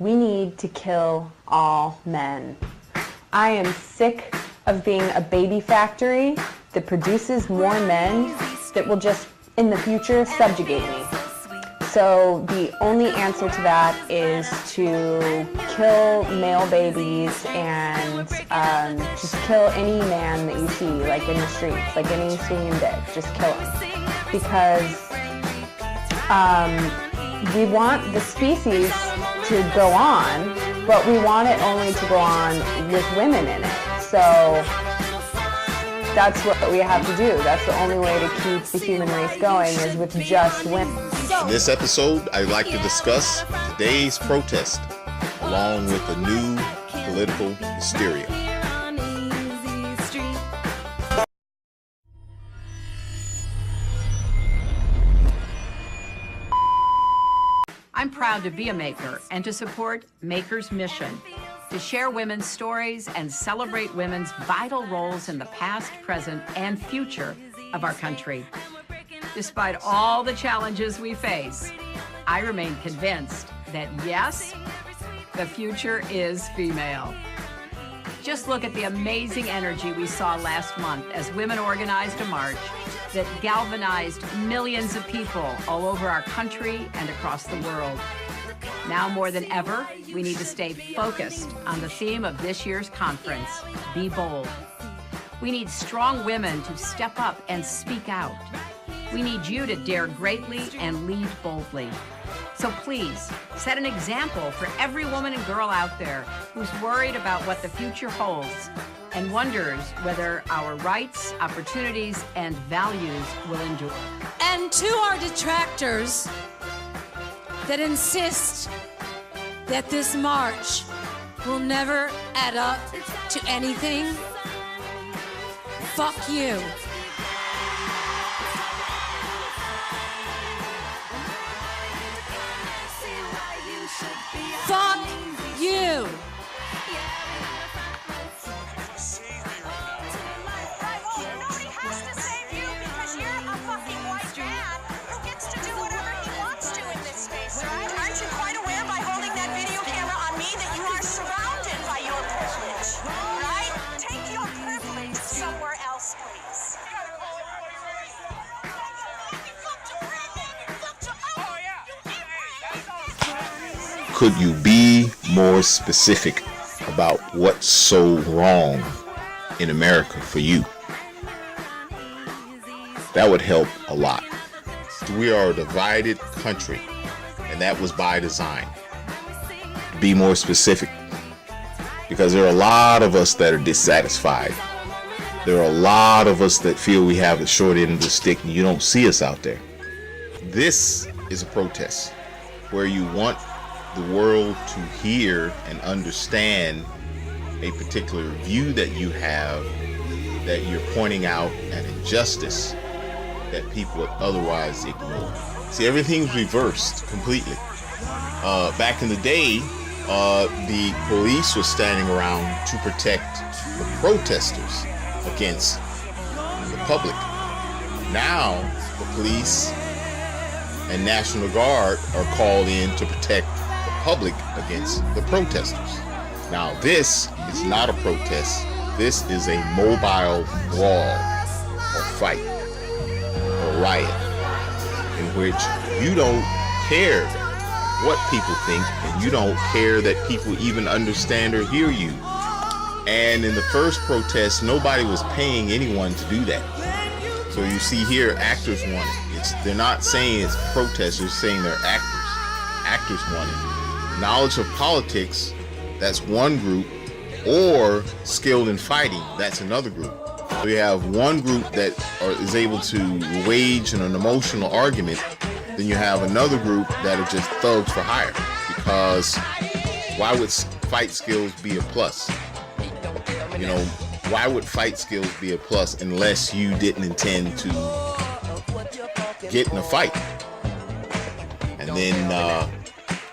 We need to kill all men. I am sick of being a baby factory that produces more men that will just, in the future, subjugate me. So the only answer to that is to kill male babies and just kill any man that you see, like in the streets, like any swinging dick, just kill him. Because we want the species to go on, but we want it only to go on with women in it. So that's what we have to do. That's the only way to keep the human race going, is with just women. In this episode, I'd like to discuss today's protest, along with the new political hysteria. I'm proud to be a maker and to support Maker's mission, to share women's stories and celebrate women's vital roles in the past, present, and future of our country. Despite all the challenges we face, I remain convinced that yes, the future is female. Just look at the amazing energy we saw last month as women organized a march that galvanized millions of people all over our country and across the world. Now more than ever, we need to stay focused on the theme of this year's conference, Be Bold. We need strong women to step up and speak out. We need you to dare greatly and lead boldly. So please, set an example for every woman and girl out there who's worried about what the future holds and wonders whether our rights, opportunities, and values will endure. And to our detractors that insist that this march will never add up to anything, fuck you. Fuck you. Could you be more specific about what's so wrong in America for you? That would help a lot. We are a divided country, and that was by design. Be more specific, because there are a lot of us that are dissatisfied. There are a lot of us that feel we have the short end of the stick and you don't see us out there. This is a protest where you want the world to hear and understand a particular view that you have, that you're pointing out an injustice that people would otherwise ignore. See, everything's reversed completely. Back in the day, the police was standing around to protect the protesters against the public. Now, the police and National Guard are called in to protect the public against the protesters. Now, this is not a protest. This is a mobile brawl or fight or riot in which you don't care what people think, and you don't care that people even understand or hear you. And in the first protest, nobody was paying anyone to do that. So you see here, actors want it. They're not saying it's protesters, saying they're actors. Actors want it. Knowledge of politics, that's one group, or skilled in fighting, that's another group. So you have one group that is able to wage an emotional argument, then you have another group that are just thugs for hire. Because why would fight skills be a plus? You know, why would fight skills be a plus unless you didn't intend to get in a fight? And then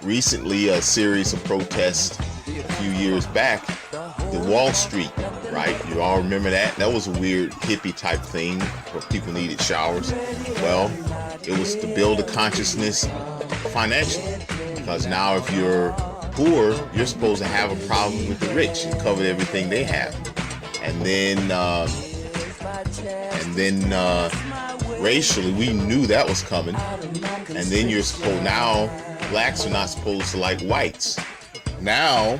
recently, a series of protests a few years back, the Wall Street, right? You all remember that? That was a weird hippie type thing where people needed showers. Well, it was to build a consciousness financially, because now if you're poor, you're supposed to have a problem with the rich and cover everything they have. And then racially, we knew that was coming. And then you're supposed, now blacks are not supposed to like whites. Now,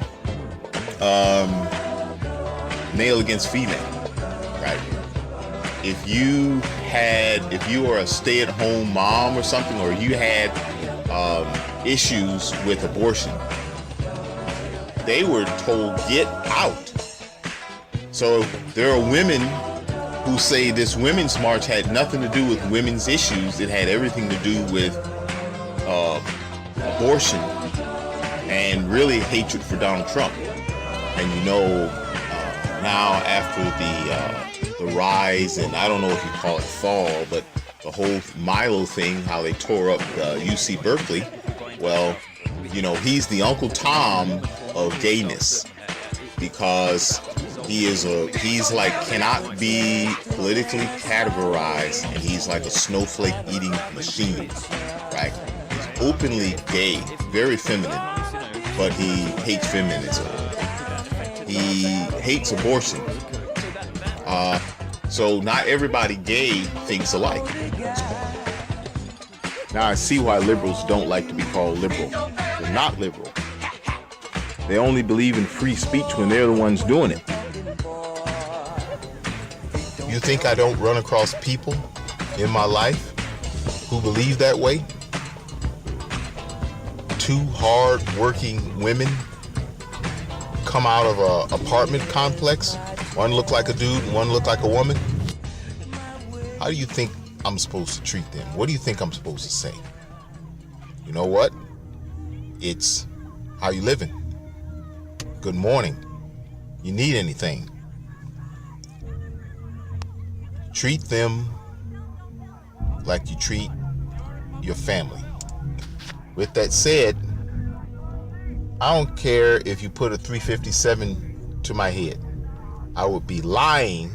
male against female, right? If you were a stay-at-home mom or something, or you had issues with abortion, they were told, get out. So there are women who say this women's march had nothing to do with women's issues. It had everything to do with abortion and really hatred for Donald Trump. And now after the rise, and I don't know if you call it fall, but the whole Milo thing, how they tore up UC Berkeley, well, he's the Uncle Tom of gayness, because he's like cannot be politically categorized, and he's like a snowflake eating machine, right? He's openly gay, very feminine, but he hates feminism. He hates abortion. So not everybody gay thinks alike. Now I see why liberals don't like to be called liberal. They're not liberal. They only believe in free speech when they're the ones doing it. You think I don't run across people in my life who believe that way? Two hard-working women come out of an apartment complex. One looked like a dude and one looked like a woman. How do you think I'm supposed to treat them? What do you think I'm supposed to say? You know what? It's, how you living? Good morning. You need anything? Treat them like you treat your family. With that said, I don't care if you put a 357 to my head. I would be lying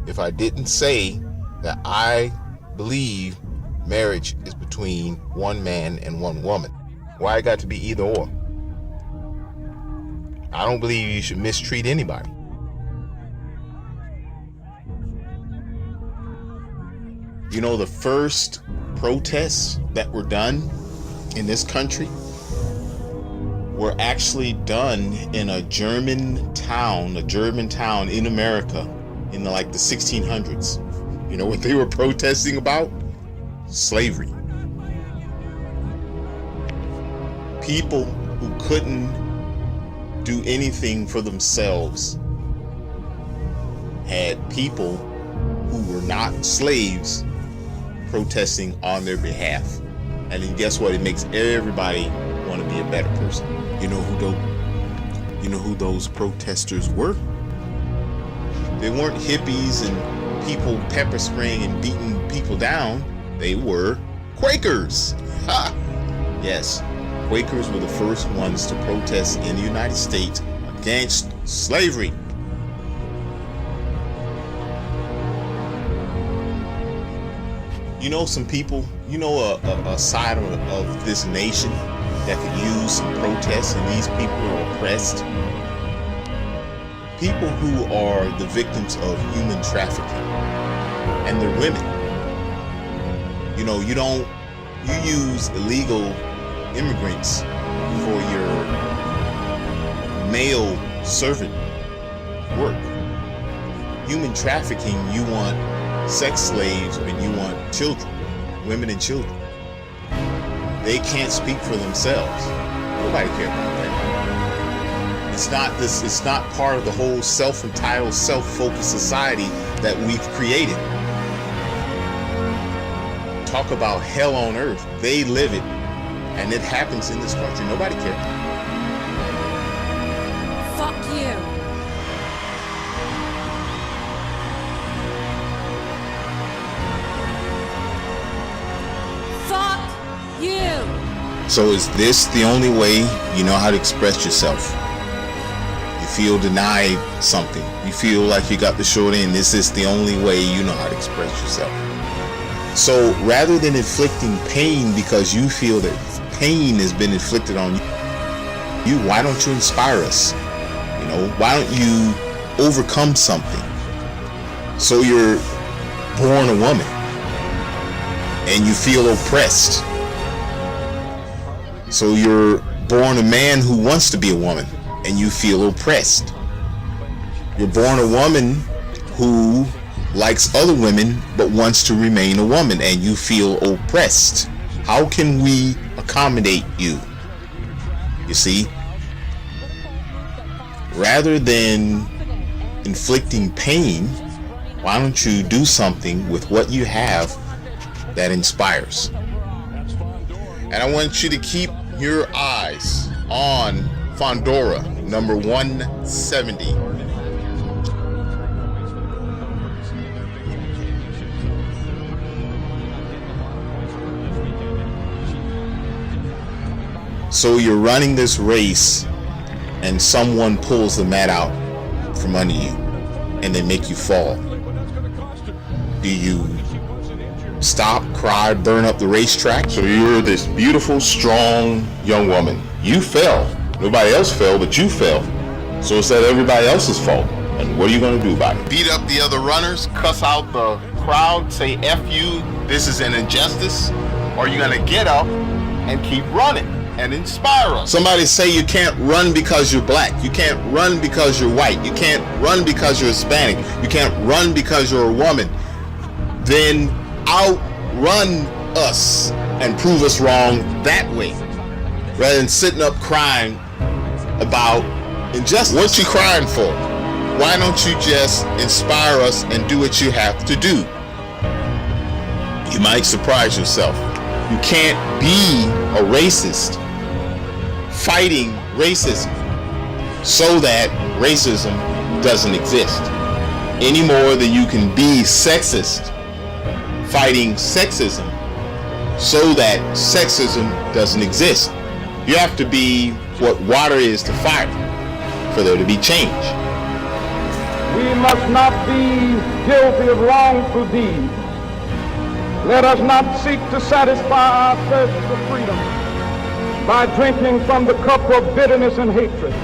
if I didn't say that I believe marriage is between one man and one woman. Why it got to be either or? I don't believe you should mistreat anybody. The first protests that were done in this country were actually done in a German town in America in the 1600s. You know what they were protesting about? Slavery. People who couldn't do anything for themselves had people who were not slaves protesting on their behalf. And then guess what? It makes everybody want to be a better person. You know who those protesters were? They weren't hippies and people pepper spraying and beating people down. They were Quakers. Ha! Yes, Quakers were the first ones to protest in the United States against slavery. Some people, a side of this nation that could use some protests, and these people are oppressed. People who are the victims of human trafficking, and they're women. You use illegal immigrants for your male servant work. Human trafficking, you want sex slaves and you want children, women and children. They can't speak for themselves. Nobody cares about that. It's not part of the whole self-entitled, self-focused society that we've created. Talk about hell on earth. They live it, and it happens in this country. Nobody cares. Fuck you. Fuck you. So is this the only way you know how to express yourself? You feel denied something. You feel like you got the short end. This is the only way you know how to express yourself. So rather than inflicting pain because you feel that pain has been inflicted on you, Why don't you inspire us? Why don't you overcome something? So you're born a woman and you feel oppressed. So you're born a man who wants to be a woman and you feel oppressed. You're born a woman who likes other women but wants to remain a woman and you feel oppressed. How can we accommodate you? You see, rather than inflicting pain, why don't you do something with what you have that inspires? And I want you to keep your eyes on Fondora, number 170. So you're running this race and someone pulls the mat out from under you and they make you fall. Do you stop, cry, burn up the racetrack? So you're this beautiful, strong young woman. You fell. Nobody else fell, but you fell. So it's that everybody else's fault. And what are you going to do about it? Beat up the other runners, cuss out the crowd, say F you, this is an injustice? Or are you going to get up and keep running and inspire us? Somebody say you can't run because you're black. You can't run because you're white. You can't run because you're Hispanic. You can't run because you're a woman. Then outrun us and prove us wrong that way, rather than sitting up crying about injustice. What you crying for? Why don't you just inspire us and do what you have to do? You might surprise yourself. You can't be a racist fighting racism so that racism doesn't exist, any more than you can be sexist fighting sexism so that sexism doesn't exist. You have to be what water is to fire for there to be change. We must not be guilty of wrongful deeds. Let us not seek to satisfy our thirst for freedom by drinking from the cup of bitterness and hatred.